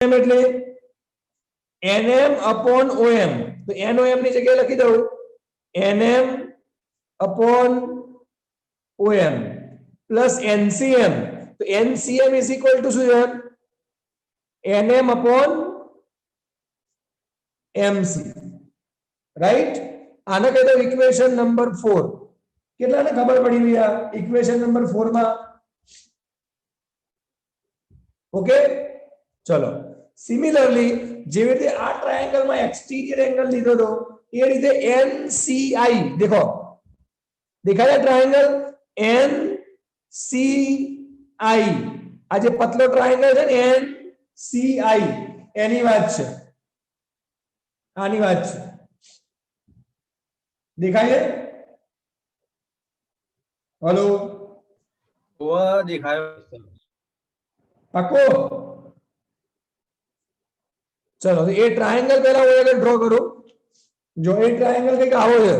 એમ એટલે nm upon om, તો nom ની જગ્યાએ લખી દઉં nm upon om plus ncm, તો ncm is equal to શું છે nm upon mc, રાઈટ. આને કહી દો ઇક્વેશન નંબર 4. કેટલાને ખબર પડી ગઈ આ ઇક્વેશન નંબર 4 માં? ઓકે, ચલો. સિમિલરલી જેવી રીતે આ ટ્રાયેંગલ માં એક્સટીરિયર એંગલ લીધો તો એ રીતે NCI, દેખો દેખાય ટ્રાયેંગલ NCI, આ જે પતલો ટ્રાયેંગલ છે ને NCI, એની વાત છે, આની વાત છે. દેખાય છે? हेलो, वो दिखायो पक्को? चलो तो ये ट्रायंगल पहला वो अगर ड्रॉ करो, जो ये ट्रायंगल के आवो है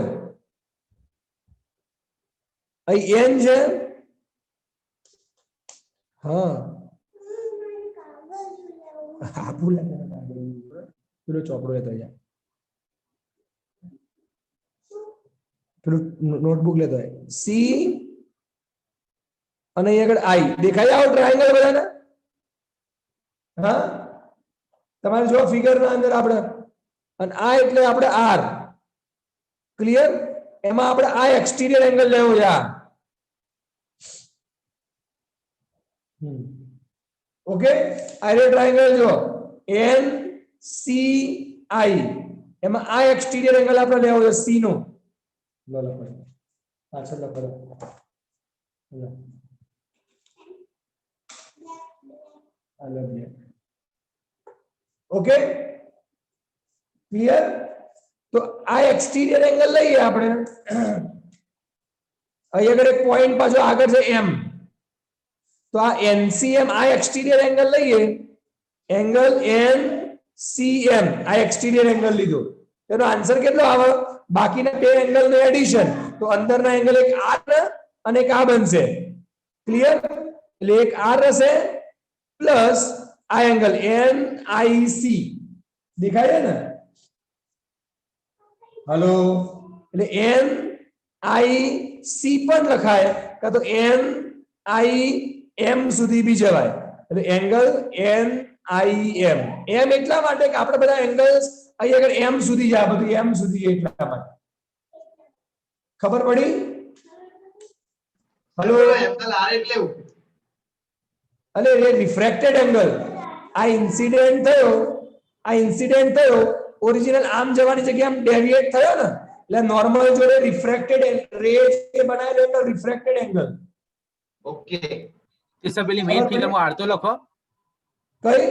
आई एन है, हाँ आपू लगा પેલો ચોપડો લેતો જાય, પેલું નોટબુક લેતો જાય. સી અને અહીં આગળ આઈ દેખાય આવો ટ્રાયેંગલ બધાને? હા, તમારે જો ફિગર ના અંદર આપણે અને આ એટલે આપણે આર, ક્લિયર? એમાં આપણે આ એક્સટીરિયર એંગલ લેવો છે આ. ઓકે, આ ટ્રાયેંગલ જો એન સી આઈ, એમાં આ એક્સટીરિયર એંગલ આપણે લેવો છે સી નો. લો લો પાછળ લખો. Okay, clear? तो आ एक्सटीरियर एंगल લઈએ આપણે. અહીં આગળ એક પોઈન્ટ પાછો આગળ છે એમ, તો આ એનસીએમ, આ એક્સટીરિયર એંગલ લઈએ, એંગલ એનસીએમ, આ એક્સટીરિયર એંગલ લીધો, તેનો આન્સર કેટલો આવે? બાકીના બે એંગલ નું એડિશન, તો અંદરના એંગલ એક આર અને એક આ બનશે. ક્લિયર? એટલે એક આર હશે પ્લસ આ એંગલ એનઆઈસી, દેખાય છે ને? हेलो, એટલે એન આઈ સી પણ લખાય કાં તો એન આઈ એમ સુધી બી જવાય. એટલે એંગલ એન આઈ એમ, એમ એટલા માટે કે આપણે બધા એંગલ્સ અહીં આગળ એમ સુધી જાય, બધું એમ સુધી જાય એટલા માટે. ખબર પડી? हेलो, एंगल आर એટલે અલે એ રિફ્રેક્ટેડ એંગલ, આ ઇન્સિડન્ટ થયો, આ ઇન્સિડન્ટ થયો, ઓરિજિનલ આમ જવાની જગ્યાએ આમ ડેવિએટ થયો ને, એટલે નોર્મલ જોડે રિફ્રેક્ટેડ રે જે બનાવેલો એટલે રિફ્રેક્ટેડ એંગલ. ઓકે, તે સબ પેલી મેઇન ફિગર માં આર તો લખો, કઈ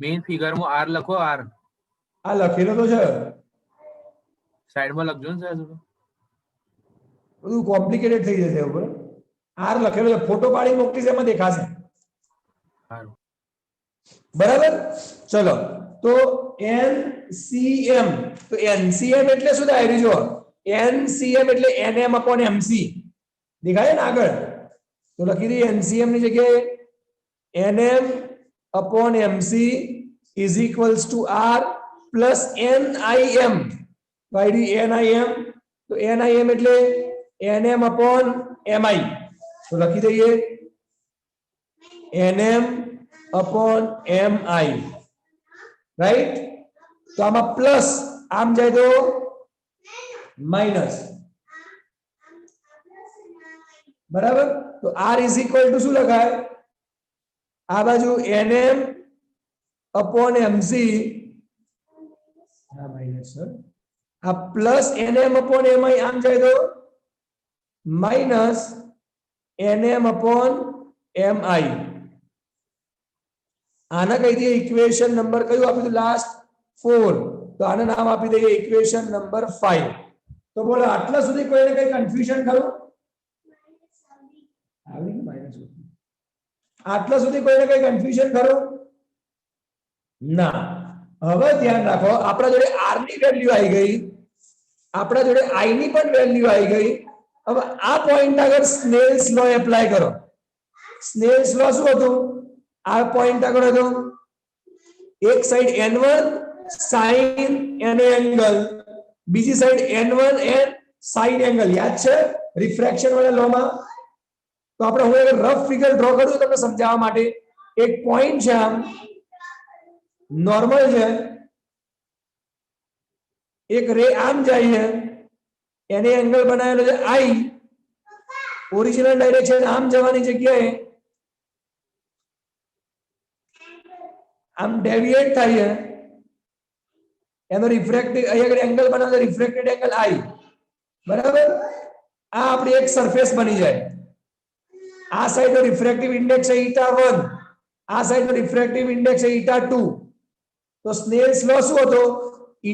મેઇન ફિગર માં આર લખો, આર આ લખેલો તો છે, સાઈડ માં લખજો ને સાહેબ. બધું કોમ્પ્લિકેટેડ થઈ જશે ઉપર. આર લખેલો છે, ફોટો પાડી મોકલીશ એમાં દેખાશે. સારું, બરાબર. ચલો તો એનસીએમ, તો એનસીએમ એટલે શું થાય? જો એનસીએમ એટલે એનએમ અપોન એમસી, દેખાય ને આગળ? તો લખી દઈએ એનસીએમ ની જગ્યાએ NM upon MC is equals to R plus NIM. વાયડી એનઆઈએમ, તો એનઆઈએમ એટલે એનએમ અપોન એમઆઈ, તો લખી દઈએ NM upon M I, right? तो आम प्लस आम जाए तो माइनस, बराबर? तो आर इज इक्वल टू शू लगा है आ बाजू N M upon MC, minus आ plus N M upon M I, आम जाए तो minus N M upon M I. આના કહી દઈએ ઇક્વેશન નંબર કયું આપી દીધું? લાસ્ટ 4. તો આને નામ આપી દઈએ ઇક્વેશન નંબર 5. તો બોલો આટલા સુધી કોઈને કઈ કન્ફ્યુઝન ખરું? આવી કે માઈનસ આટલા સુધી કોઈને કઈ કન્ફ્યુઝન ખરું? ના. હવે ધ્યાન રાખો, આપણા જોડે આર ની વેલ્યુ આવી ગઈ, આપણા જોડે આઈ ની પણ વેલ્યુ આવી ગઈ. હવે આ પોઈન્ટ આગળ સ્નેલ્સ લો એપ્લાય કરો. સ્નેલ્સ લો શું હતું? આ પોઈન્ટ આગળ હતો એક સાઈડ n1 sin એનો એંગલ, બીજી side n1 n sin angle. યાદ છે રિફ્રેક્શન વાળા લો માં? તો આપણે હું એક રફ ફિગર ડ્રો કરું તમને સમજાવવા માટે. એક પોઈન્ટ છે, આમ નોર્મલ છે, એક રે આમ જાય છે, એને એંગલ બનાવેલો છે I, ઓરિજિનલ ડાયરેક્શન આમ જવાની જગ્યાએ આમ ડેવિએટ થાય છે, એનો રિફ્રેક્ટિવ અહીંયા એંગલ બનાવે રિફ્રેક્ટેડ એંગલ I, બરાબર. આ આપણી એક સરફેસ બની જાય. આ સાઈડનો રિફ્રેક્ટિવ ઇન્ડેક્સ છે η1, આ સાઈડનો રિફ્રેક્ટિવ ઇન્ડેક્સ છે η2. તો સ્નેલ્સ લો શું હતો? η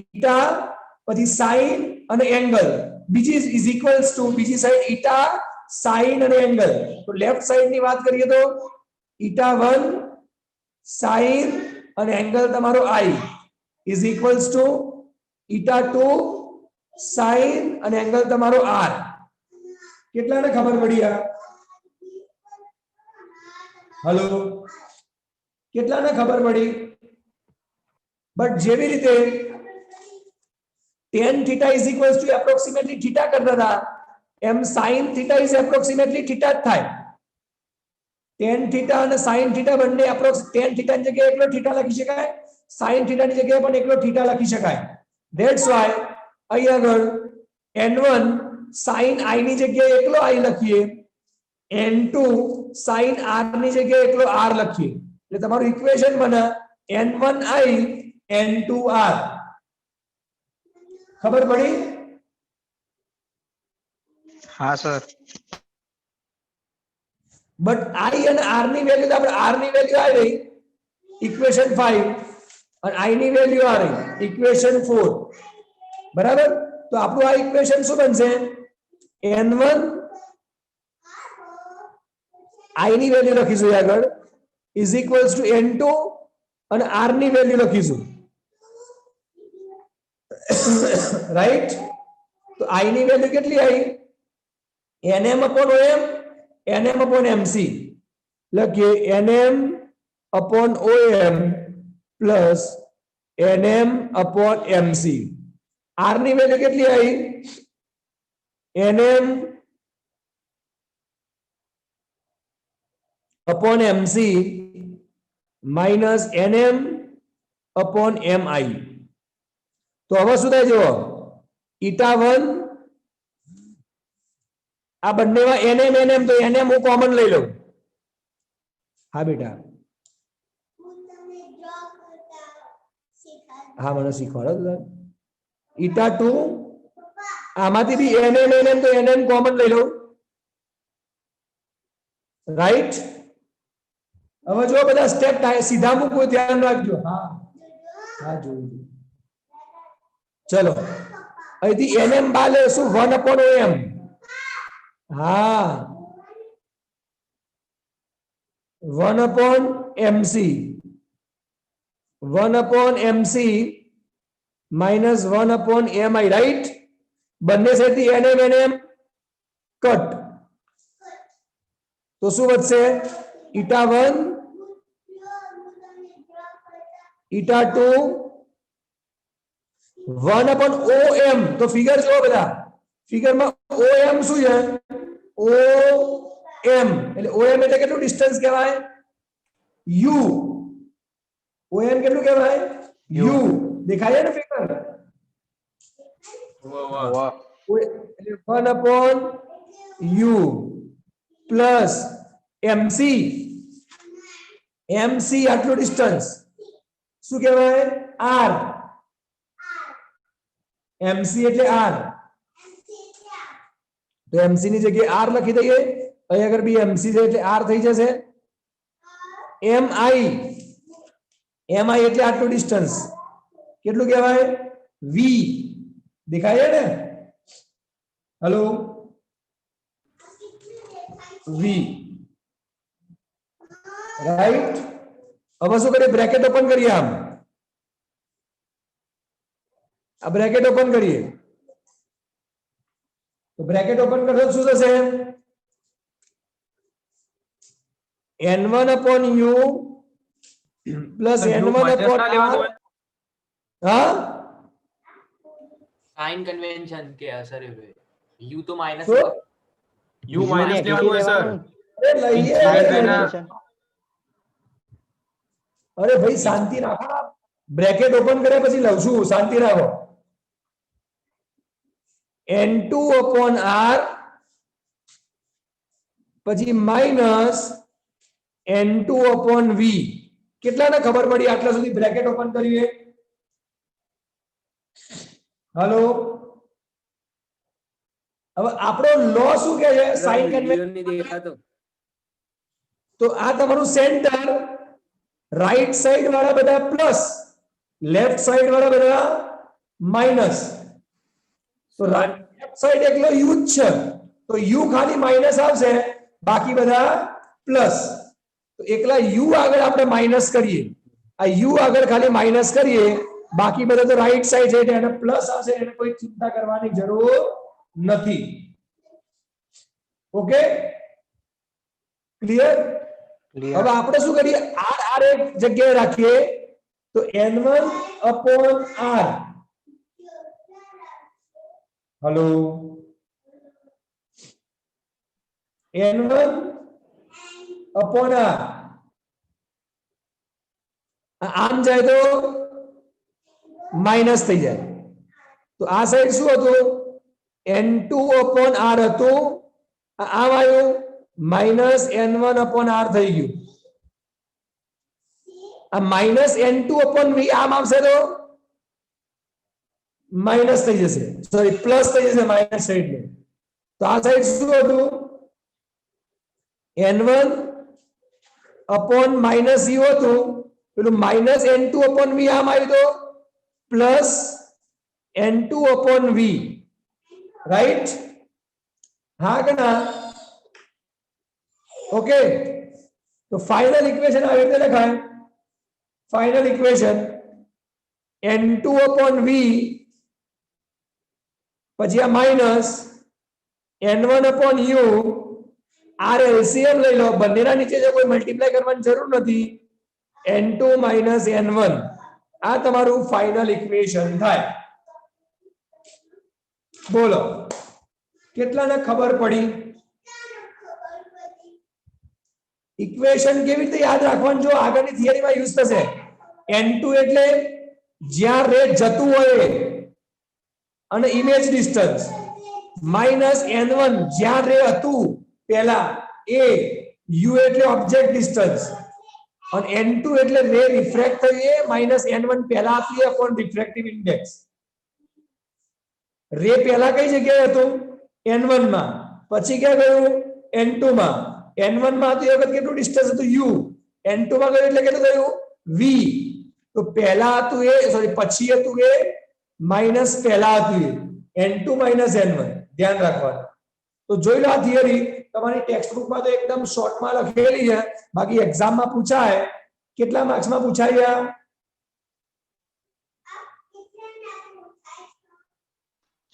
પછી sin અને એંગલ, બીજી ઇઝ ઇક્વલ્સ ટુ બીજી સાઈડ η sin અને એંગલ. તો લેફ્ટ સાઈડ ની વાત કરીએ તો η1 sin અને એંગલ તમારો I is equals to η2 sin અને એંગલ તમારો R. કેટલાને ખબર પડી? આ હેલો, કેટલાને ખબર પડી? બટ જેવી રીતે tan theta is equals to approximately theta કરતા હતા, એમ sin theta is approximately theta જ થાય. tan theta અને sin theta બંને tan theta ની જગ્યાએ એકલો theta લખી શકાય, sin theta ની જગ્યાએ પણ એકલો theta લખી શકાય. That's why અહીં આગળ n1 sin I ની જગ્યાએ એકલો I લખીએ, n2 sin R ની જગ્યાએ એકલો R લખીએ, એટલે તમારું ઇક્વેશન બને n1I n2R. ખબર પડી? हाँ सर. બટ I અને R ની વેલ્યુ આપણે R ની વેલ્યુ આવી રહી ઇક્વેશન 5 અને I ની વેલ્યુ આ રહી ઇક્વેશન 4, બરાબર. તો આપણું આ ઇક્વેશન શું બનશે? n1 I ની વેલ્યુ લખીશું આગળ ઇઝ ઇક્વલ્સ ટુ n2 અને R ની વેલ્યુ લખીશું, રાઈટ. તો I ની વેલ્યુ કેટલી આવી? nm upon om, nm upon mc. લખીએ nm upon om plus nm upon mc. R ની વેલ્યુ કેટલી આવી? nm upon mc minus nm upon mi. તો હવે શું થાય જુઓ, η1 આ બંનેમાં nm nm, તો nm હું કોમન લઈ લઉં. હા બેટા, હા મને શીખવાડો. η2 આમાંથી બી nm nm, તો nm કોમન લઈ લઉં, રાઈટ. હવે જો બધા સ્ટેપ સીધા મૂકવું, ધ્યાન રાખજો. હા હા જોયું. ચલો અહીંથી nm બાર લેશું 1 upon om. હા 1 upon mc, 1 upon mc minus 1 upon mi, right. બંને સાઈડથી nm nm કટ, તો શું વધશે? η1 η2 1 upon om. તો ફિગર જો બધા, ફિગરમાં om શું છે? om એટલે om એટલે કેટલું ડિસ્ટન્સ કહેવાય? u. om કેટલું કહેવાય? u. દેખાય ને ફિગર? वाह. એટલે 1 upon u plus mc. mc આટલું ડિસ્ટન્સ શું કહેવાય? r. mc એટલે r. તો mc ની જગ્યાએ r લખી દઈએ. અહીં આગળ બી mc છે એટલે r થઈ જશે. mi, mi એટલે આટલું ડિસ્ટન્સ કેટલું કહેવાય? v. દેખાય ને? Hello, v, right. હવે શું કરીએ? બ્રેકેટ ઓપન કરીએ. આમ આ બ્રેકેટ ઓપન કરીએ તો બ્રેકેટ ઓપન કરશો શું થશે? n1 upon u પ્લસ તો n U one minus upon ના લેવાનું હોય? હા साइन कन्वेंशन के असर है यू तो माइनस तो U minus લેવાનું હોય સર. અરે લઈએ Incident અરે એના અરે ભાઈ શાંતિ રાખો, બ્રેકેટ ઓપન કર્યા પછી લઉં છું, શાંતિ રાખો. N2 upon R પછી માઇનસ N2 upon V. કેટલાને ખબર પડી આટલા સુધી બ્રેકેટ ઓપન કર્યું? હાલો, હવે આપણો લો શું કહે છે? Sign convention. તો આ તમારું સેન્ટર, રાઈટ સાઈડ વાળા બધા પ્લસ, લેફ્ટ સાઈડ વાળા બધા માઇનસ. તો લેફ્ટ સાઈડ એકલો યુ જ છે, તો યુ ખાલી માઇનસ આવશે, બાકી બધા પ્લસ. તો એકલા યુ આગળ આપણે માઇનસ કરીએ, આ યુ આગળ ખાલી માઇનસ કરીએ, બાકી બધા તો રાઈટ સાઈડ છે એટલે એને પ્લસ આવશે, એને કોઈ ચિંતા કરવાની જરૂર નથી. Okay, clear? હવે આપણે શું કરીએ? આર આર એક જગ્યાએ રાખીએ, તો n1 upon r. Hello, n1 upon r. આમ જાય તો માઇનસ થઈ જાય, તો આ સાઈડ શું હતું? n2 upon r હતું, આમ આવ્યું માઇનસ n1 upon r થઈ ગયું. આ માઇનસ n2 upon v આમ આવશે તો માઇનસ થઈ જશે, સોરી પ્લસ થઈ જશે માઇનસ સાઈડ ને. તો આ સાઈડ શું હતું? n1 upon માઇનસ u હતું, પેલું માઇનસ n2 upon v આમ આવ્યું તો plus n2 upon v. Right? હા કે ના? ઓકે, તો ફાઇનલ ઇક્વેશન આવી રીતે લખાય. Final equation n2 upon v પછી આ minus n1 upon u. r LCM લઈ લો, બંનેના નીચે જો કોઈ મલ્ટીપ્લાય કરવાની જરૂર નથી. n2 minus n1, આ તમારું ફાઇનલ ઇક્વેશન થાય. બોલો, કેટલાને ખબર પડી? ઇક્વેશન કેવી રીતે યાદ રાખવાનું? જો આગળની થિયરીમાં યુઝ થશે. n2 એટલે જ્યાં રે જતું હોય અને ઇમેજ ડિસ્ટન્સ, માઇનસ n1 જ્યાં રે હતું પહેલા એ, u એટલે ઓબ્જેક્ટ ડિસ્ટન્સ, અને n2 એટલે રે રિફ્રેક્ટ થઈ એ, માઇનસ n1 પહેલા આપીએ અપોન રિફ્રેક્ટિવ ઇન્ડેક્સ. રે પહેલા કઈ જગ્યાએ હતું? n1 માં, પછી ક્યાં ગયું? n2 માં. n1 માં હતું એ વખત કેટલું ડિસ્ટન્સ હતું? u. n2 માં ગયું એટલે કેટલું થયું? v. તો પહેલા હતું એ, સોરી પછી હતું એ, માઇનસ પહેલા હતું એ, n2 minus n1. ધ્યાન રાખવાનું. તો જોઈ લો આ થિયરી, તમારી ટેક્સ્ટ બુકમાં તો એકદમ શોર્ટમાં લખેલી છે, બાકી એક્ઝામમાં પૂછાય. કેટલા માર્ક્સમાં પૂછાય?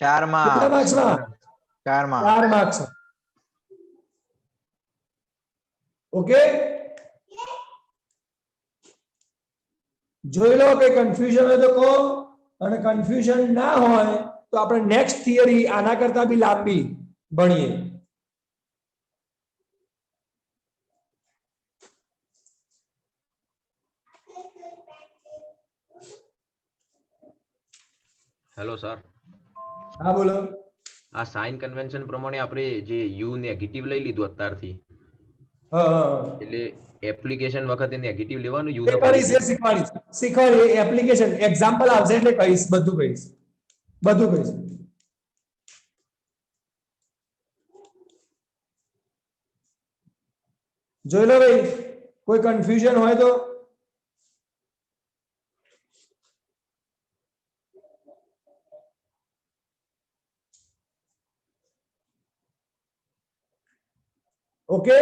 4 કેટલા માં માર્ક્સમાં? 4 માં 4 માર્ક્સ. ઓકે, જોઈ લો કે કન્ફ્યુઝન હોય તો કહો, અને કન્ફ્યુઝન ના હોય તો આપણે નેક્સ્ટ થિયરી આના કરતા બી લાંબી ભણીએ. હેલો સર, હા બોલો. આ સાઇન કન્વેન્શન પ્રમાણે આપણે જે યુ નેગેટિવ લઈ લીધું અત્યારથી, હા હા, એટલે એપ્લિકેશન વખતે નેગેટિવ લેવાનું યુ એ કહીશ, એ શીખવાડીશ એપ્લિકેશન એક્ઝામ્પલ આવશે એટલે કહીશ, બધું કહીશ. જોઈ લો ભાઈ, કોઈ કન્ફ્યુઝન હોય તો. ઓકે,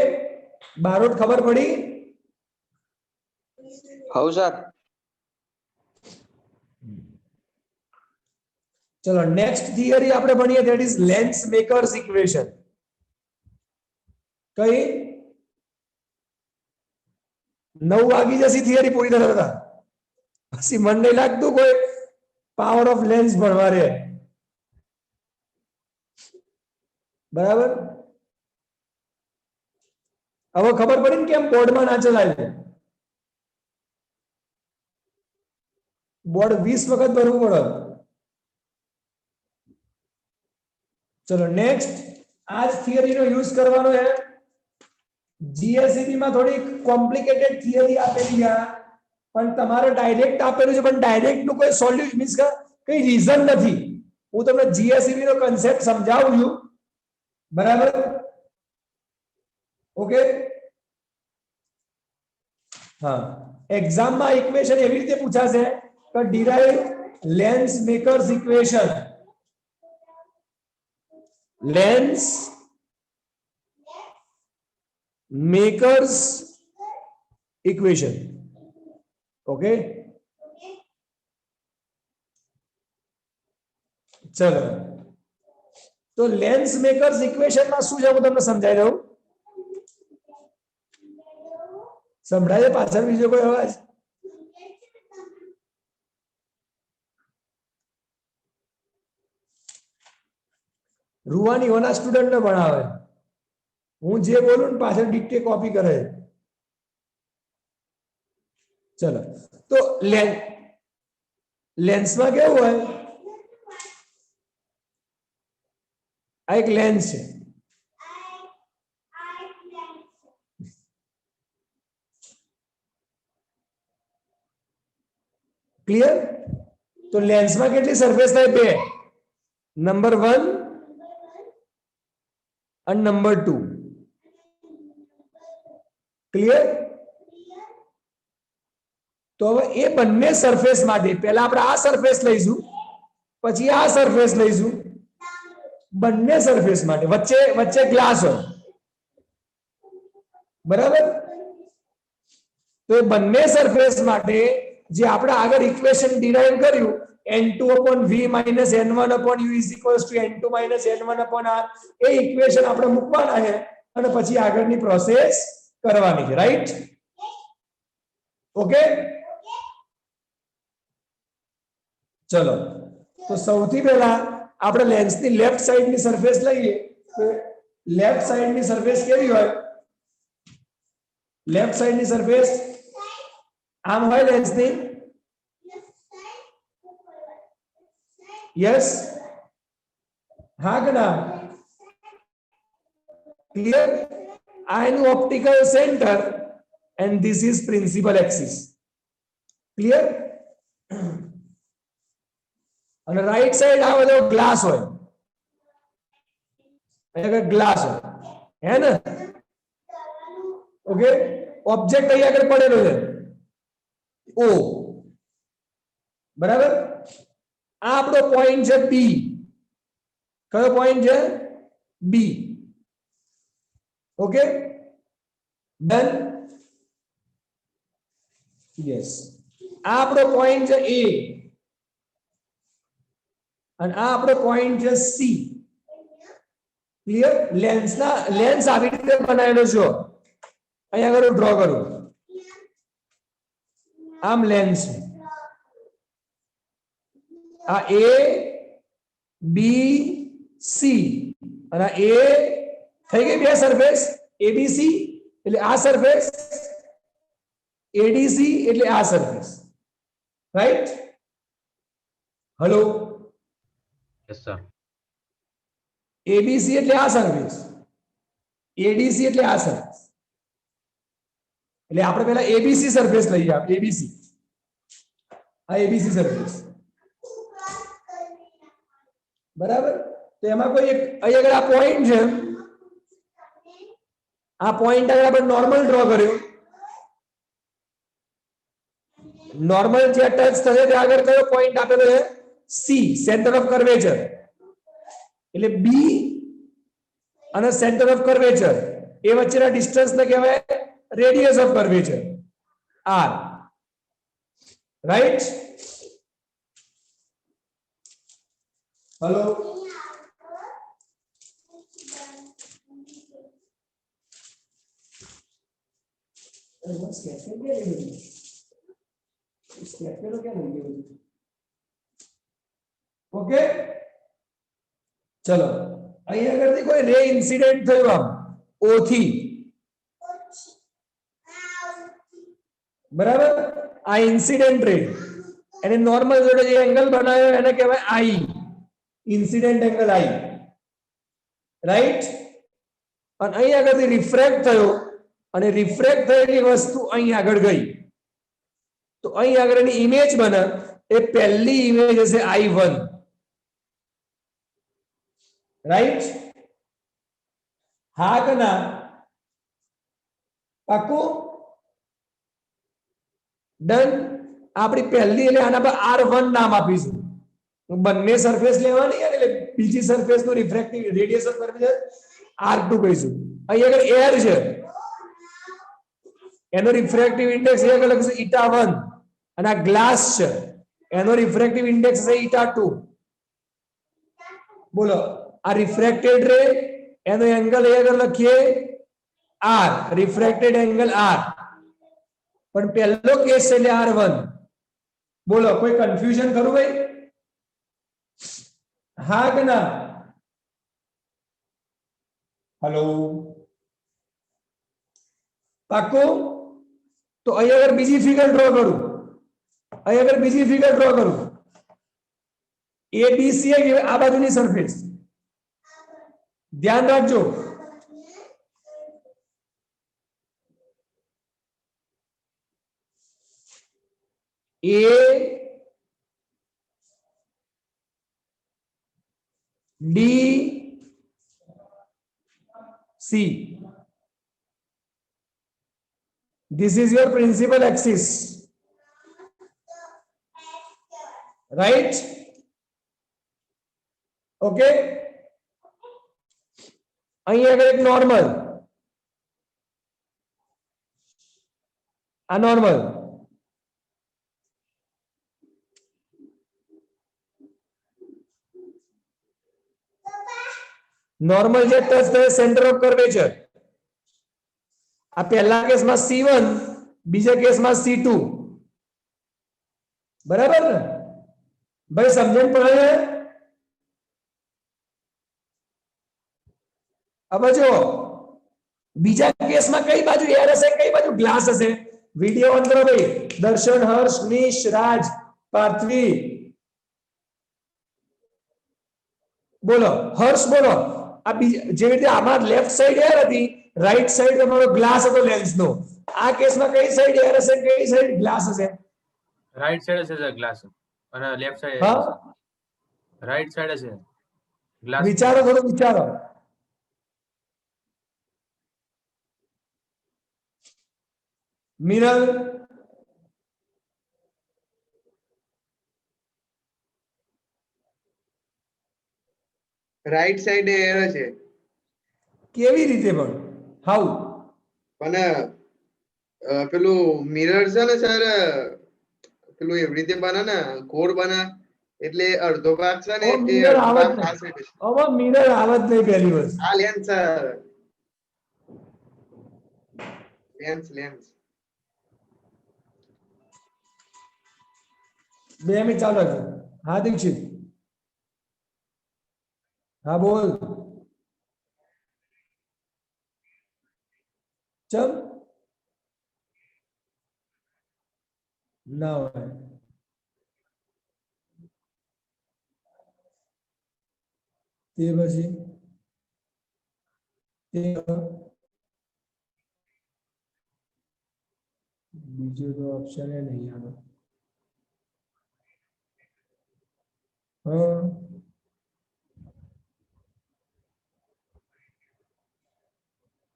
બારોટ ખબર પડી? હઉ સર. ચલો નેક્સ્ટ થિયરી આપણે ભણીએ, that is lens makers equation. કઈ? 9 વાગી જશે થિયરી પૂરી થતા પછી મન નહીં લાગતું કોઈ પાવર ઓફ લેન્સ ભણવા રે બરાબર હવે ખબર પડી ને કેમ બોર્ડમાં ના ચલાવ્યું બોર્ડ 20 વખત ભરવું પડે ચલો નેક્સ્ટ आज थियरी નો યુઝ કરવાનો છે જીએસઈબી માં થોડી કોમ્પ્લિકેટેડ થિયરી આપેલી છે પણ તમારે ડાયરેક્ટ આપેલું છે પણ ડાયરેક્ટ નું કોઈ સોલ્યુશન મીન્સ કે કઈ રીઝન નથી હું તમને જીએસઈબી નો કન્સેપ્ટ સમજાવું છું બરાબર ઓકે હા એક્ઝામ માં ઇક્વેશન એવી રીતે પૂછાશે કે derive lens makers equation lens makers equation okay चलो तो लेंस मेकर्स इक्वेशन में शू है तमने समझाई दઉં संभळाय पाछळ बीजो कोई अवाज રૂવાની હોના સ્ટુડન્ટ ને ભણાવે હું જે બોલું ને પાછળ ડિક્ટે કોપી કરે ચલો તો લેન્સ માં કેવું હોય આ એક લેન્સ છે ક્લિયર તો લેન્સ માં કેટલી સરફેસ થાય બે નંબર 1 and number 2 ક્લિયર તો હવે એ બંને સરફેસ માટે પહેલા આપણે આ સરફેસ લઈશું પછી આ સરફેસ લઈશું બંને સરફેસ માટે વચ્ચે વચ્ચે ગ્લાસ હોય બરાબર તો એ બંને સરફેસ માટે જે આપણે આગળ ઇક્વેશન ડિરાઇવ કર્યું n2 upon v minus n1 upon u is equals to n2 minus n1 upon r A equation આપણે મૂકવાના છે અને પછી આગળની પ્રોસેસ કરવાની છે રાઈટ ઓકે ચલો તો સૌથી પહેલા આપણે લેન્સની લેફ્ટ સાઈડની સરફેસ લઈએ તો લેફ્ટ સાઈડની સરફેસ કેવી હોય લેફ્ટ સાઈડની સરફેસ આમ હોય લેન્સની yes हाँ के ना clear I know optical center and this is principal axis clear અને રાઈટ સાઈડ આ બધો ગ્લાસ હોય અહીંયા ગ્લાસ હોય હે ને ઓકે ઓબ્જેક્ટ અહીંયા આગળ પડેલો છે ઓ બરાબર આ આપણો પોઈન્ટ છે બી કયો પોઈન્ટ છે બી ઓકે ડન યસ આ આપણો પોઈન્ટ છે એ અને આ આપણો પોઈન્ટ છે સી ક્લિયર લેન્સ આવી રીતે બનાવેલો છે અહીંયા આગળ ડ્રો કરું આમ લેન્સ આ એ બી સી અને આ એ થઈ ગઈ બે સરફેસ એબીસી એટલે આ સરફેસ એડીસી એટલે આ surface right hello yes sir ABC એટલે આ સરફેસ એડીસી એટલે આ સરફેસ એટલે આપણે પહેલા એબીસી સરફેસ લઈએ આપણે એબીસી આ એબીસી સરફેસ બરાબર તો એમાં કોઈ એક અહીં આગળ આ પોઈન્ટ છે આ પોઈન્ટ આગળ આપણે નોર્મલ ડ્રો કર્યો નોર્મલ જે ટચ થશે ત્યાં આગળ કયો પોઈન્ટ આપેલો છે સી સેન્ટર ઓફ કર્વેચર એટલે બી અને સેન્ટર ઓફ કર્વેચર એ વચ્ચેના ડિસ્ટન્સ ને કહેવાય radius of curvature R right hello sketch pen ક્યાં લઈ ગયું? સ્કેચ પેન ક્યાં લઈ ગયું? ઓકે, ચલો અહીંયા આગળથી કોઈ રે ઇન્સિડન્ટ થયું આમ O થી, બરાબર, આ ઇન્સિડન્ટ રે, એને નોર્મલ જોડે જે એંગલ બનાવ્યો એને કહેવાય આઈ, ઇન્સિડન્ટ એંગલ આઈ, રાઈટ. અને અહીં આગળથી રિફ્રેક્ટ થયો અને રિફ્રેક્ટ થયેલી વસ્તુ અહીં આગળ ગઈ, તો અહીં આગળ એની ઇમેજ બને, એ પહેલી ઇમેજ હશે I1, રાઈટ. હા કે ના? પાકું? ડન. આપણી પહેલી એટલે આના પર R1 નામ આપીશું. બંને સરફેસ લેવાની અને એટલે બીજી સરફેસ નું રિફ્રેક્ટિવ રેડિયેશન સરફેસ R2 કહીશું. અહીં આગળ એર છે, એનો રિફ્રેક્ટિવ ઇન્ડેક્સ એ આગળ લખીશું η1, અને આ ગ્લાસ છે એનો રિફ્રેક્ટિવ ઇન્ડેક્સ છે η2. બોલો, આ રિફ્રેક્ટેડ રે એનો એંગલ એ આગળ લખીએ R, રિફ્રેક્ટેડ એંગલ R, પણ પહેલો કેસ છે એટલે R1. બોલો, કોઈ કન્ફ્યુઝન ખરું ભાઈ? હા કે ના? હેલો, પાકું? તો અહીં આગળ બીજી ફિગર ડ્રો કરું, અહીં આગળ બીજી ફિગર ડ્રો કરું. ABC આ બાજુની સરફેસ, ધ્યાન રાખજો. A D C, this is your principal axis, right? Okay, અહીં આગળ એક નોર્મલ, આ નોર્મલ, નોર્મલ જે ટચ થશે સેન્ટર ઓફ કર્વેચર. આ પહેલા કેસમાં C1, બીજા કેસમાં C2, બરાબર ને ભાઈ? સમજણ પડે? હવે જો બીજા કેસમાં કઈ બાજુ એર હશે, કઈ બાજુ ગ્લાસ હશે? વિડિયો ઓન કરો ભાઈ. દર્શન, હર્ષ, નિશ, રાજ, પાર્થવી, બોલો. હર્ષ બોલો. આ જેવી રીતે આમાં લેફ્ટ સાઈડ એર હતી, રાઈટ સાઈડ તમારો ગ્લાસ હતો લેન્સ નો. આ કેસમાં કઈ સાઈડ એર હશે, કઈ સાઈડ ગ્લાસ હશે? રાઈટ સાઈડ હશે ગ્લાસ અને લેફ્ટ સાઈડ હા, રાઈટ સાઈડ હશે ગ્લાસ. વિચારો, થોડું વિચારો. મિરર, રાઈટ સાઈડે એર છે, કેવી રીતે પણ? હાઉ? પણ પેલું મિરર છે ને સર, પેલું એવી રીતે બને ને, ગોળ બને, એટલે અડધો ભાગ છે ને એ મિરર અડધો આવે જ ભાગ આ નહીં. side છે. હવે મિરર આવે જ નહીં પહેલી વસ્તુ. આ લેન્સ સર, લેન્સ 2 મિનિટ ચાલુ રાખજો. હા દીક્ષિત, હા બોલ. ચમ ના હોય? તે પછી બીજો તો ઓપ્શન એ નહીં આવે. હા,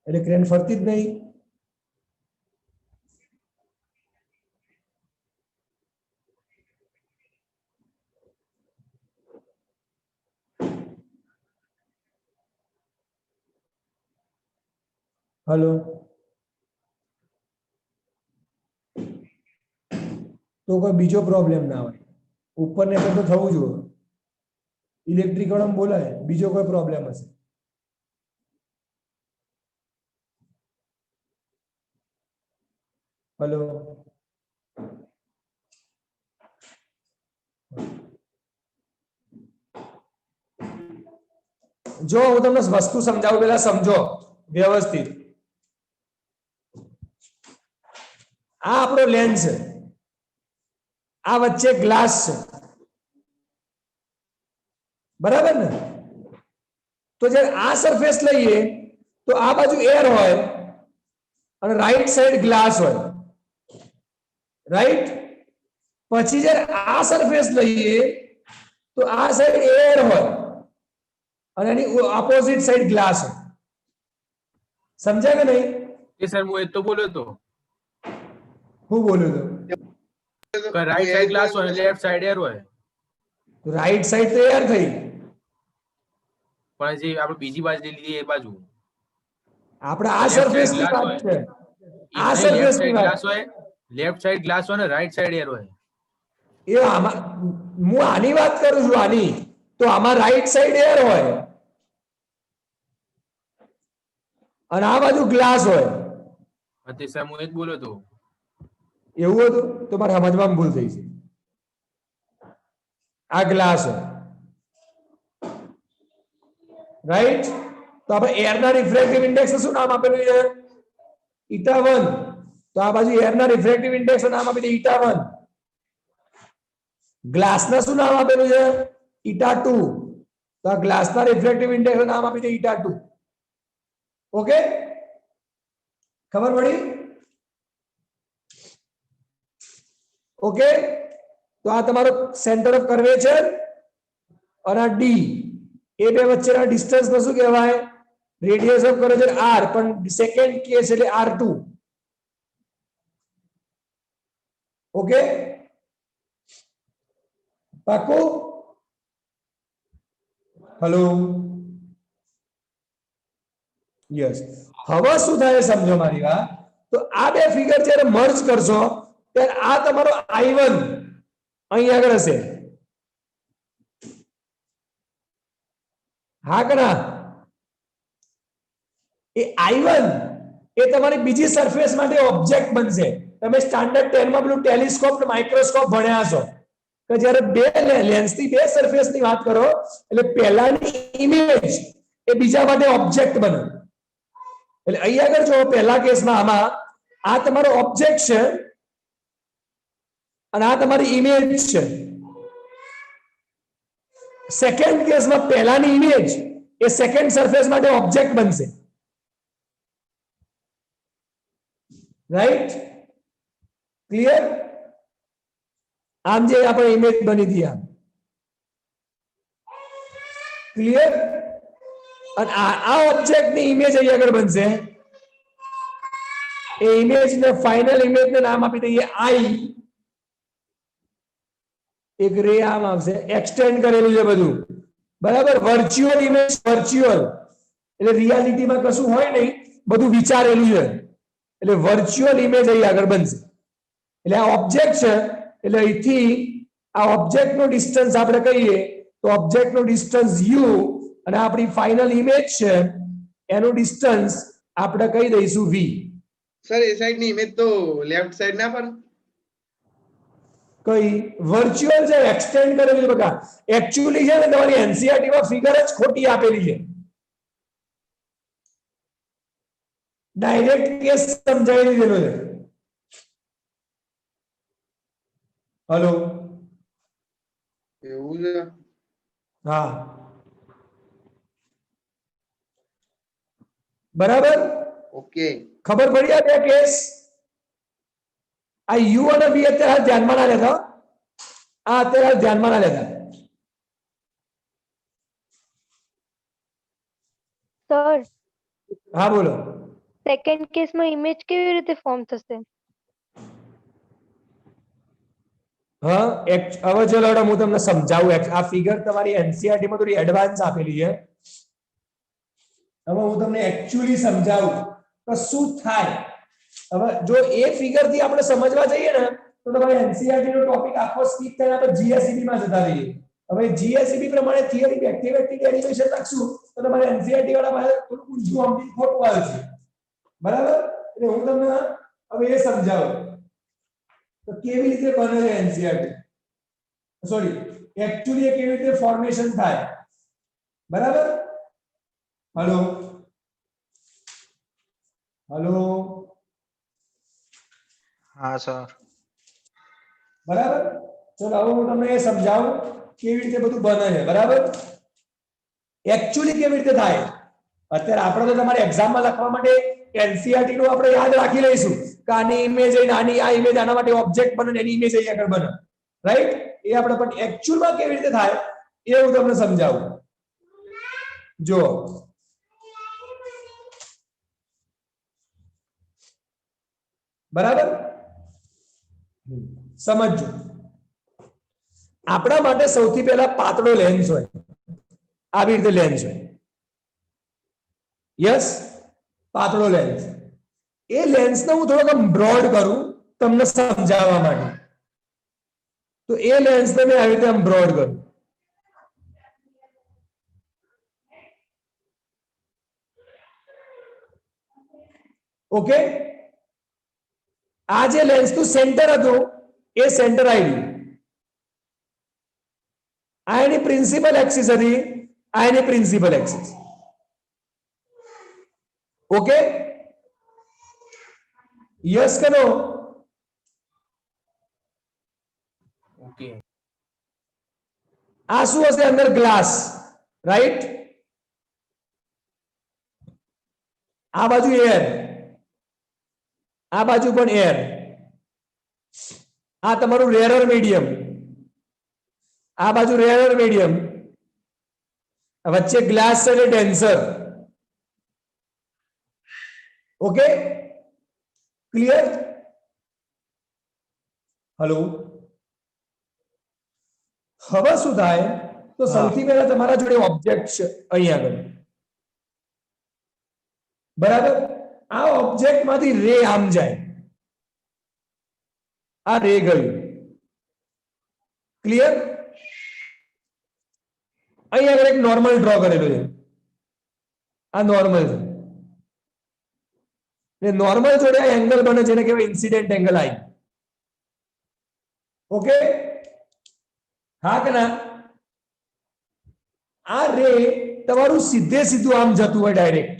એટલે ક્રેન ફરતી જ નહીં. હલો, તો કોઈ બીજો પ્રોબ્લેમ ના હોય. ઉપર ને તો થવું જોઈએ. ઇલેક્ટ્રિક વાળાને બોલાય, બીજો કોઈ પ્રોબ્લેમ હશે. હેલો, જો હું તમને વસ્તુ સમજાવું, પેલા સમજો વ્યવસ્થિત. આ આપણો લેન્સ છે, આ વચ્ચે ગ્લાસ છે, બરાબર ને? તો જ્યારે આ સરફેસ લઈએ તો આ બાજુ એર હોય અને રાઈટ સાઈડ ગ્લાસ હોય, રાઈટ? પછી જ્યારે આ સરફેસ લઈએ તો આ સાઈડ એર હોય અને એની ઓપોઝિટ સાઈડ ગ્લાસ હોય. સમજાય કે નહીં? એ સર હું એ તો બોલ્યો તો હું બોલ્યો તો રાઈટ સાઈડ ગ્લાસ હોય લેફ્ટ સાઈડ એર હોય, રાઈટ સાઈડ તો એર થઈ, પણ જે આપણે બીજી બાજુ લીધી એ બાજુ આપણે આ સરફેસ ની વાત છે, આ સરફેસ ની વાત. ગ્લાસ હોય, લેફ્ટ સાઈડ ગ્લાસ હોય ને રાઈટ સાઈડ એર હોય. એ આમાં હું આની વાત કરું છું, આની. તો આમાં રાઈટ સાઈડ એર હોય અને આ બાજુ ગ્લાસ હોય. તે સર હું એ જ બોલ્યો તો. એવું હતું તો મારે સમજવામાં ભૂલ થઈ છે. આ ગ્લાસ હોય, રાઈટ? તો આપણે એરના રિફ્રેક્ટિવ ઇન્ડેક્સ શું નામ આપેલું છે? η1. તો આ બાજુ એરના રિફ્રેક્ટિવ ઇન્ડેક્સ નામ આપી દે η1. ગ્લાસના શું નામ આપેલું છે? η2. તો આ ગ્લાસના રિફ્રેક્ટિવ ઇન્ડેક્સ નામ આપી દે η2. ઓકે, ખબર પડી? ઓકે, તો આ તમારો સેન્ટર ઓફ કર્વેચર અને આ ડી, એ બે વચ્ચેના ડિસ્ટન્સ ને શું કહેવાય? રેડિયસ ઓફ કર્વેચર r, પણ સેકન્ડ કેસ એટલે r2. ઓકે, પાકું? Hello, yes. હવે શું થાય સમજો મારી વાત. તો આ બે ફિગર જ્યારે મર્જ કરશો ત્યારે આ તમારો I1 અહીં આગળ હશે. હા કે ના? એ I1 એ તમારી બીજી સરફેસ માટે ઓબ્જેક્ટ બનશે. તમે સ્ટાન્ડર્ડ 10 માં પેલું ટેલિસ્કોપ ને માઇક્રોસ્કોપ ભણ્યા છો કે જ્યારે બે લેન્સ ની બે સરફેસ ની વાત કરો એટલે પહેલાની ઇમેજ એ બીજા માટે ઓબ્જેક્ટ બને. એટલે અહીં આગળ જો પહેલા કેસમાં આમાં આ તમારો ઓબ્જેક્ટ છે અને આ તમારી ઇમેજ છે. સેકન્ડ કેસમાં પહેલાની ઇમેજ એ સેકન્ડ સરફેસ માટે ઓબ્જેક્ટ બનશે, રાઈટ? ક્લિયર? આમ જે આપણે ઇમેજ બની હતી આમ, ક્લિયર? અને આ ઓબ્જેક્ટ ની ઇમેજ અહીં આગળ બનશે. એ ઇમેજ ને ફાઇનલ ઇમેજ ને નામ આપી દઈએ I. એક રે આમ આવશે, એક્સટેન્ડ કરેલું છે બધું, બરાબર? વર્ચ્યુઅલ ઇમેજ, વર્ચ્યુઅલ એટલે રિયાલિટીમાં કશું હોય નહીં, બધું વિચારેલું છે. એટલે વર્ચ્યુઅલ ઇમેજ અહીં આગળ બનશે. એટલે આ ઓબ્જેક્ટ છે એટલે અહીંથી આ ઓબ્જેક્ટ નો ડિસ્ટન્સ આપણે કહીએ તો ઓબ્જેક્ટ નો ડિસ્ટન્સ u અને આપણી ફાઇનલ ઇમેજ છે એનું ડિસ્ટન્સ આપણે કહી દઈશું v. સર એ સાઈડ ની ઇમેજ તો લેફ્ટ સાઈડ ના પર કઈ વર્ચ્યુઅલ છે, એક્સટેન્ડ કરેલું છે. બકા એક્ચ્યુઅલી છે ને તમારી એનસીઈઆરટી માં ફિગર જ ખોટી આપેલી છે. ડાયરેક્ટ કેસ સમજાવી દીધેલો છે. હેલો, એવું છે? હા, બરાબર? ઓકે, ખબર પડી આ બે કેસ? આ યુ અને વી અત્યારે ધ્યાનમાં ના લેતા, આ અત્યારે ધ્યાનમાં ના લેતા. સર, હા બોલો. સેકન્ડ કેસમાં ઇમેજ કેવી રીતે ફોર્મ થશે? હા, હવે ચલો હું તમને સમજાવું. આ ફિગર તમારી એનસીઈઆરટી માં થોડી એડવાન્સ આપેલી છે. હવે હું તમને એકચ્યુઅલી સમજાવું તો શું થાય. હવે જો એ ફિગર થી આપણે સમજવા જઈએ ને તો તમારે એનસીઈઆરટી નો ટોપિક આખો સ્કીપ થઈને આપણે જીએસઈબી માં જતા રહીએ. હવે જીએસઈબી પ્રમાણે થિયરી એક્ટિવિટી એનિમેશન લખશું તો તમારે એનસીઈઆરટી વાળા પાસે થોડું ઊંચું અમથી ખોટું આવે છે, બરાબર? એટલે હું તમને હવે એ સમજાવું. તો કેવી રીતે બને છે એનસીઆરટી, સોરી એકચ્યુઅલી કેવી રીતે ફોર્મેશન થાય, બરાબર? હેલો હેલો, હા સર. બરાબર? ચલો હવે હું તમને એ સમજાવું કેવી રીતે બધું બને છે, બરાબર? એકચ્યુઅલી કેવી રીતે થાય, અત્યારે આપણે તો તમારે એક્ઝામમાં લખવા માટે એનસીઆરટી નું આપણે યાદ રાખી લઈશું કે આની ઇમેજ નાની, આ ઇમેજ આના માટે ઓબ્જેક્ટ બને, એની ઇમેજ અહીં આગળ બને, રાઈટ? એ આપણે પણ એકચ્યુઅલમાં કેવી રીતે થાય એ હું તમને સમજાવું. જો બરાબર, સમજજો. આપણા માટે સૌથી પહેલા પાતળો લેન્સ હોય, આવી રીતે લેન્સ હોય, યસ, પાતળો લેન્સ. એ લેન્સને હું થોડોક આમ બ્રોડ કરું તમને સમજાવવા માટે. તો એ લેન્સને મેં આવી રીતે આમ બ્રોડ કરું. ઓકે, આ જે લેન્સ નું સેન્ટર હતું એ સેન્ટર આવી ગયું. આ એની પ્રિન્સિપલ એક્સિસ હતી, આ એની પ્રિન્સિપલ એક્સિસ. ઓકે, યસ કે નો? Okay. આ શું હશે? અંદર ગ્લાસ, રાઈટ? આ બાજુ એર, આ બાજુ પણ એર. આ તમારું રેરર મીડિયમ, આ બાજુ રેરર મીડિયમ, વચ્ચે ગ્લાસ છે એટલે ડેન્સર. Okay, clear? હેલો, હવે શું થાય? તો સૌથી પહેલા તમારા જોડે ઓબ્જેક્ટ છે અહીં આગળ, બરાબર? આ ઓબ્જેક્ટ માંથી રે આમ જાય, આ રે ગયું, ક્લિયર? અહીં આગળ એક નોર્મલ ડ્રો કરેલો છે, આ નોર્મલ છે. નોર્મલ જોડે આ એંગલ બને જેને કહેવાય ઇન્સિડેન્ટ એંગલ આઈ. ઓકે, હા કે ના? આ રે તમારું સીધે સીધું આમ જતું હોય ડાયરેક્ટ,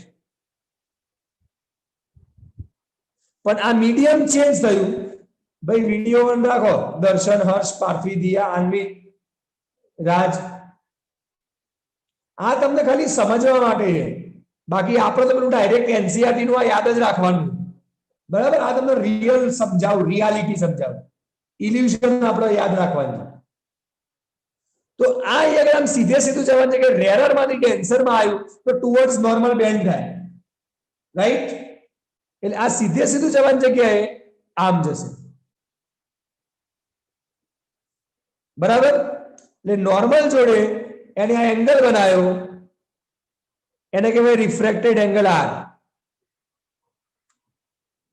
પણ આ મીડિયમ ચેન્જ થયું. ભાઈ વિડીયો ઓન રાખો. દર્શન, હર્ષ, પાર્થવી, દિયા, આન્વી, રાજ, આ તમને ખાલી સમજવા માટે છે. બાકી આપણે તો પેલું ડાયરેક્ટ એનસીઆરટી નું આ યાદ જ રાખવાનું, બરાબર? આ તમને રિયલ સમજાવું, રિયાલિટી સમજાવું, ઇલ્યુઝન આપણે યાદ રાખવાનું. તો આ અહીંયા આમ સીધે સીધું જવાનું છે કે રેરર માંથી ડેન્સર માં આવ્યું તો ટુવર્ડ્સ નોર્મલ બેન્ડ થાય, રાઈટ? એટલે આ સીધે સીધું જવાની જગ્યાએ આમ જશે, બરાબર? એટલે નોર્મલ જોડે એને આ એંગલ બનાવ્યો, એને કહેવાય રિફ્રેક્ટેડ એંગલ આર,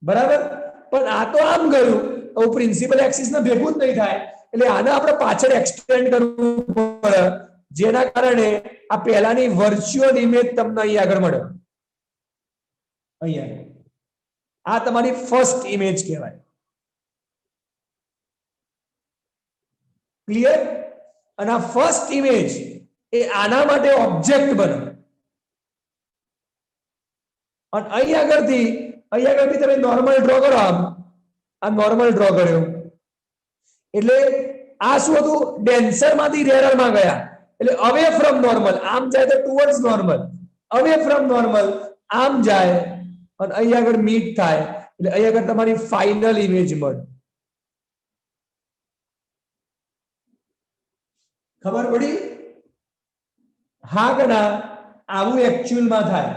બરાબર? પણ આ તો આમ ગયું, હવે પ્રિન્સિપલ એક્સિસ ને ભેગું જ નહીં થાય, એટલે આને આપણે પાછળ એક્સટેન્ડ કરવું પડે, જેના કારણે આ પહેલાની વર્ચ્યુઅલ ઇમેજ તમને અહીં આગળ મળે. અહીંયા આ તમારી ફર્સ્ટ ઇમેજ કહેવાય. ક્લિયર? અને આ ફર્સ્ટ ઇમેજ એ આના માટે ઓબ્જેક્ટ બને. અને અહીં આગળથી તમે નોર્મલ ડ્રો કરો, આ નોર્મલ ડ્રો કર્યો એટલે આ શું હતું? ડેન્સર માંથી રેરર માં ગયા, એટલે અવે ફ્રોમ નોર્મલ આમ જાય તો towards normal, away from normal આમ જાય અને અહીં આગળ મીટ થાય, એટલે અહીં આગળ તમારી ફાઇનલ ઇમેજ મળે. ખબર પડી? હા કે ના? આવું એકચ્યુઅલમાં થાય.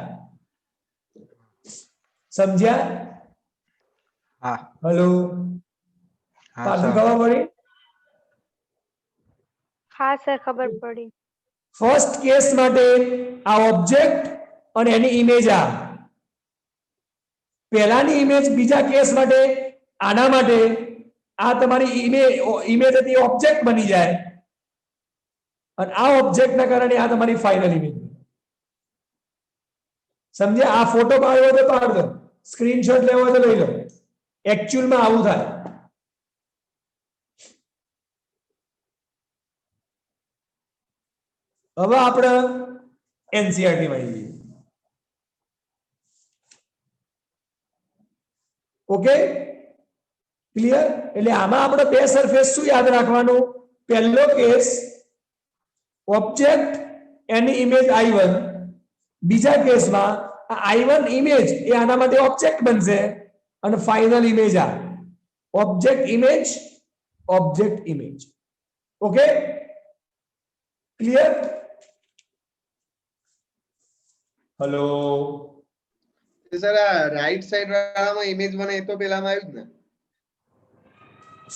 સમજ્યા? હા. હેલો, હા પાછું સર. ખબર પડી? हाँ सर खबर पड़ी। ફર્સ્ટ કેસ માટે આ ઓબ્જેક્ટ અને એની ઇમેજ આ પહેલાની ઇમેજ, બીજા કેસ માટે આના માટે આ તમારી ઇમેજ હતી ઓબ્જેક્ટ બની જાય, અને આ ઓબ્જેક્ટ ના કારણે આ તમારી ફાઇનલ ઇમેજ. સમજ્યા? આ ફોટો પાડવો તો પાડ દો, સ્ક્રીનશોટ લેવો તો લઈ લો. એકચ્યુઅલમાં આવું થાય. હવે આપણે એનસીઆરટી માં જઈએ. Okay, clear? એટલે આમાં આપણે બે સરફેસ શું યાદ રાખવાનું? પહેલો કેસ ઓબ્જેક્ટ એની ઇમેજ I1, બીજા કેસમાં આ I1 ઇમેજ એ આના માટે ઓબ્જેક્ટ બનશે અને ફાઇનલ ઇમેજ આ object image. Okay, clear? Hello, sir આ રાઈટ સાઈડ વાળામાં ઇમેજ બને એ તો પેલામાં આવ્યું જ ને,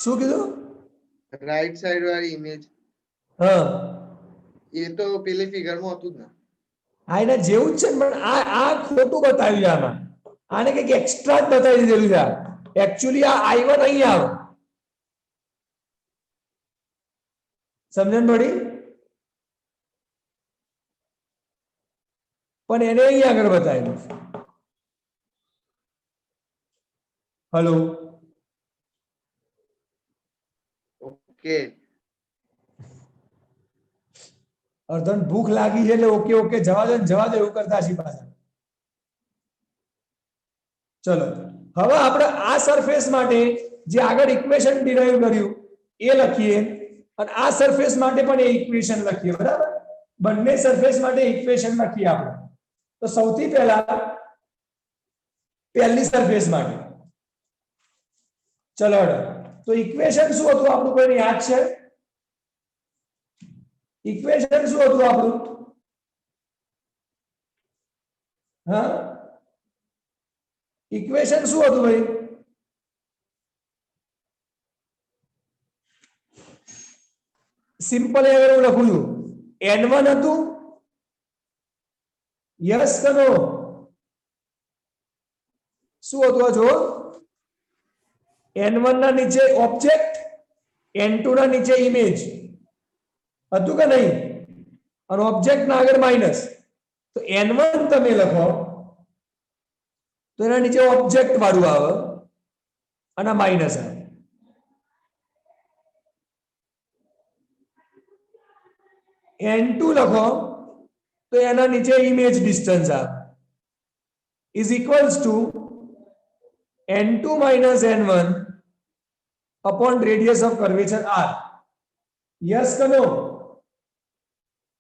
શું કીધું? રાઈટ સાઈડ વાળી ઇમેજ હા, એ તો પેલી ફિગરમાં હતું જ ને. આ એના જેવું જ છે ને, પણ આ ખોટું બતાવ્યું છે આમાં. આને કંઈક એક્સ્ટ્રા જ બતાવી દીધેલું છે. એકચ્યુઅલી આ I1 અહીં આવે, સમજણ પડી? પણ એને અહીં આગળ બતાવેલું. હલો, ઓકે, અર્ધન ભૂખ લાગી છે એટલે ઓકે ઓકે જવા દે એવું કરતા છીએ પાછા. ચલો, હવે આપણે આ સરફેસ માટે જે આગળ ઇક્વેશન ડિરાઈવ કર્યું એ લખીએ અને આ સરફેસ માટે પણ એ ઇક્વેશન લખીએ. બરાબર? બંને સરફેસ માટે ઇક્વેશન લખીએ આપણે. તો સૌથી પહેલા પહેલી સરફેસ માટે ચલો, તો ઇક્વેશન શું હતું આપણું? કોઈને યાદ છે? ઇક્વેશન શું હતું આપણું? હા, ઇક્વેશન શું હતું ભાઈ? સિમ્પલ આગળ હું લખું છું. n1 હતું, યસ કે નો? શું હતું આ જો? n1 ના નીચે ઓબ્જેક્ટ, n2 ના નીચે ઇમેજ હતું કે નહીં? અને ઓબ્જેક્ટ ના આગળ માઇનસ. તો n1 તમે લખો તો એના નીચે ઓબ્જેક્ટ વાળું આવે અને માઇનસ આવે. n2 લખો તો એના નીચે ઇમેજ ડિસ્ટન્સ આવે is equals two n2 minus n1 upon radius of curvature r. Yes કે નો?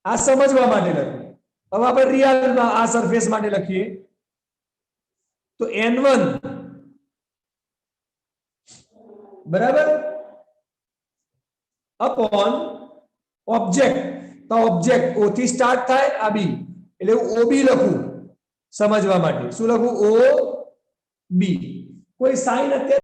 આ સમજવા માટે લખ્યું. હવે આપણે રિયલમાં આ સરફેસ માટે લખીએ તો n1 બરાબર અપોન ઓબ્જેક્ટ. તો ઓબ્જેક્ટ O થી સ્ટાર્ટ થાય, આ બી એટલે હું OB લખું સમજવા માટે. શું લખું? OB. કોઈ સાઇન અત્યારે